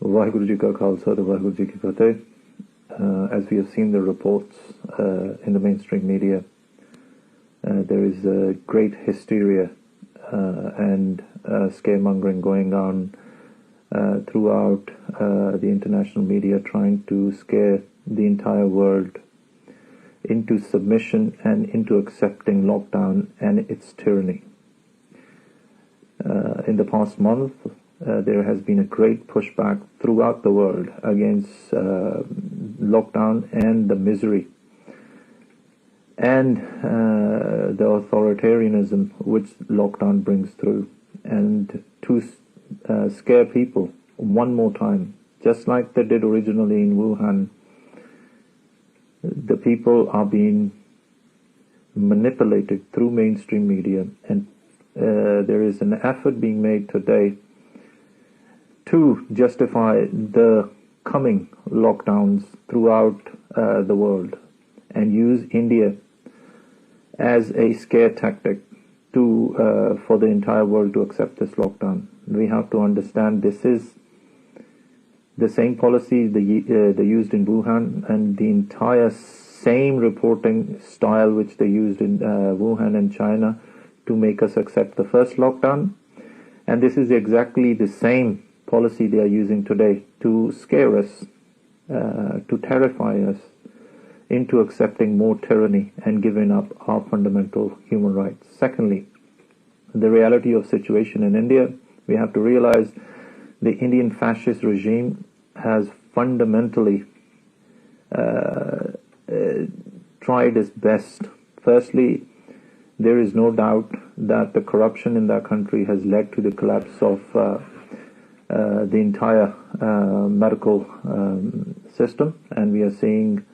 Vaheguru Ji Ka Khalsa to Vaheguru Ji Ki Fateh. As we have seen the reports in the mainstream media, there is a great hysteria and scaremongering going on throughout the international media, trying to scare the entire world into submission and into accepting lockdown and its tyranny. In the past month, there has been a great pushback throughout the world against lockdown and the misery and the authoritarianism which lockdown brings through, and to scare people one more time, just like they did originally in Wuhan. The people are being manipulated through mainstream media, and there is an effort being made today to justify the coming lockdowns throughout the world and use India as a scare tactic to for the entire world to accept this lockdown. We have to understand this is the same policy they used in Wuhan, and the entire same reporting style which they used in Wuhan and China to make us accept the first lockdown. And this is exactly the same policy they are using today to scare us, to terrify us into accepting more tyranny and giving up our fundamental human rights. Secondly, the reality of situation in India. We have to realize the Indian fascist regime has fundamentally tried its best. Firstly, there is no doubt that the corruption in that country has led to the collapse of the entire medical system, and we are seeing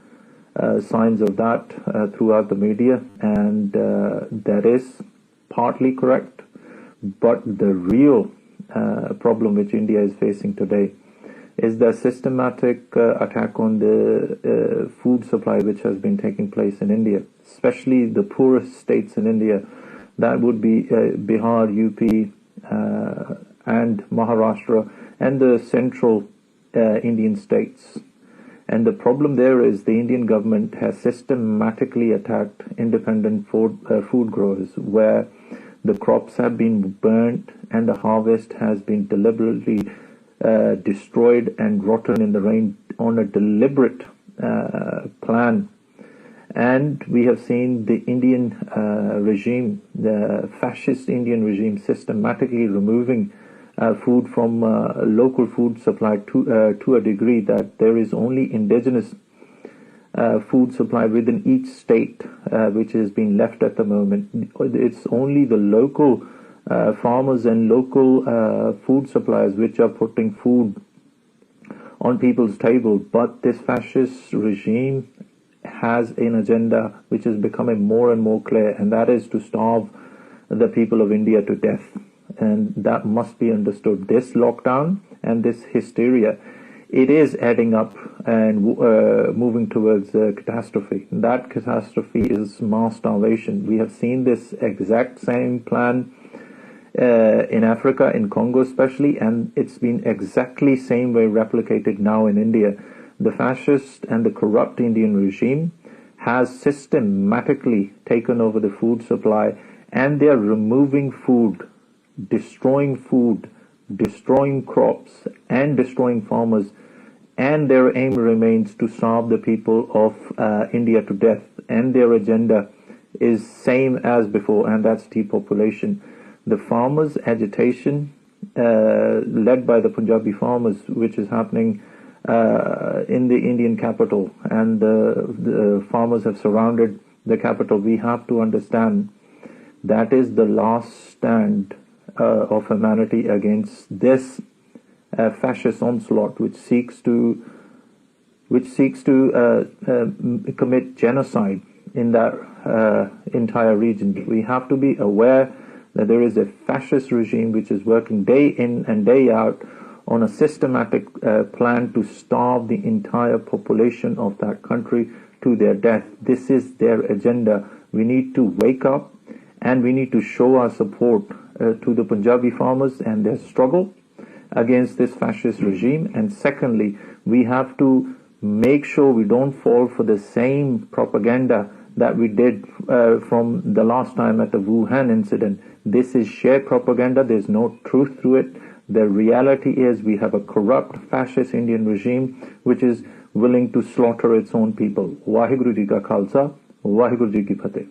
signs of that throughout the media, and that is partly correct. But the real problem which India is facing today is the systematic attack on the food supply which has been taking place in India, especially the poorest states in India. That would be Bihar, UP, and Maharashtra, and the central Indian states. And the problem there is the Indian government has systematically attacked independent food growers, where the crops have been burnt and the harvest has been deliberately destroyed and rotten in the rain on a deliberate plan. And we have seen the Indian regime, the fascist Indian regime, systematically removing food from local food supply to a degree that there is only indigenous food supply within each state which is being left at the moment. It's only the local farmers and local food suppliers which are putting food on people's table. But this fascist regime has an agenda which is becoming more and more clear, and that is to starve the people of India to death. And that must be understood. This lockdown and this hysteria, it is adding up and moving towards catastrophe. That catastrophe is mass starvation. We have seen this exact same plan in Africa, in Congo especially, and it's been exactly same way replicated now in India. The fascist and the corrupt Indian regime has systematically taken over the food supply, and they are removing food, destroying crops, and destroying farmers, and their aim remains to starve the people of India to death. And their agenda is same as before, and that's depopulation. The farmers' agitation, led by the Punjabi farmers, which is happening in the Indian capital, and the farmers have surrounded the capital. We have to understand that is the last stand of humanity against this fascist onslaught, which seeks to commit genocide in that entire region. We have to be aware that there is a fascist regime which is working day in and day out on a systematic plan to starve the entire population of that country to their death. This is their agenda. We need to wake up, and we need to show our support to the Punjabi farmers and their struggle, against this fascist regime. And secondly, we have to make sure we don't fall for the same propaganda that we did from the last time at the Wuhan incident. This is sheer propaganda. There's no truth to it. The reality is we have a corrupt fascist Indian regime which is willing to slaughter its own people. Waheguru Ji Ka Khalsa, Waheguru Ji Ki Fateh.